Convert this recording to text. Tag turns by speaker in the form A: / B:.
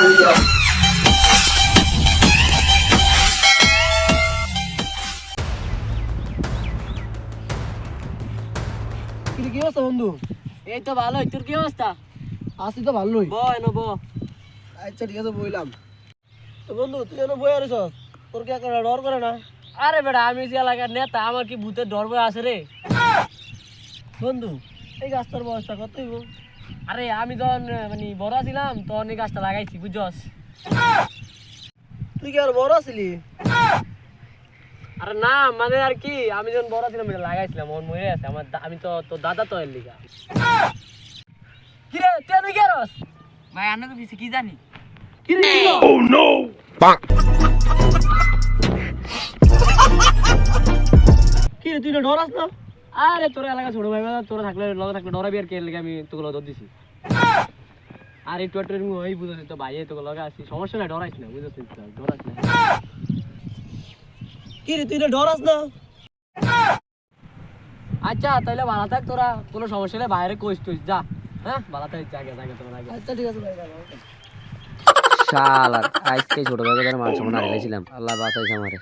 A: কি অবস্থা বন্ধু?
B: এই তো ভালোই, তোর কি অবস্থা?
A: আছি তো ভালোই। আচ্ছা ঠিক আছে বইলাম। তো বন্ধু তুই কেন বই আছিস? তোর কি একটা ডর করে না?
B: আরে বেটা, আমি যে এলাকার নেতা, আমার কি ভূতের ডর ভয় আছে রে?
A: বন্ধু এই গাছটার বয়সটা কত হইব?
B: আরে আমি যখন মানে বড় ছিলাম তখন এই গাছটা লাগাইছি, বুঝছস?
A: তুই কি আর বড় আছিলি?
B: আরে না, মানে আর কি, আমি যখন বড় ছিলাম এটা লাগাইছিলাম, ওর মরে আছে আমার আমি তো তোর দাদা তো এর লিগা। কিরে তুই এনে কি করস?
C: ভাই আন্না তো কিছু কি জানি।
B: কিরে
D: Oh no!
A: কিরে তুই না ডরাস না?
B: আরে তোর এলাকা ছোট ভাই, তোরা থাকলে লগে থাকলে ডরাবি আর কি, এর লিগা আমি তোকে লগে দিছি। আর একটু একটু এরকম হই, বুঝছিস তো ভাই, তোকে লগে আছি, সমস্যা নাই, ডরাইস না, বুঝছিস তো, ডরাইস না।
A: কিরে তুই না ডরাস না?
B: আচ্ছা তাহলে ভালো থাক, তোরা কোনো সমস্যা হলে বাইরে কইস তুই যা। হ্যাঁ ভালো থাক, জায়গা জায়গা তোরা আগে।
A: আচ্ছা ঠিক আছে ভাই।
C: শালা আজকে ছোট ভাইকে মান সম্মান হারিয়েছিলাম, আল্লাহ বাঁচাইছে আমারে।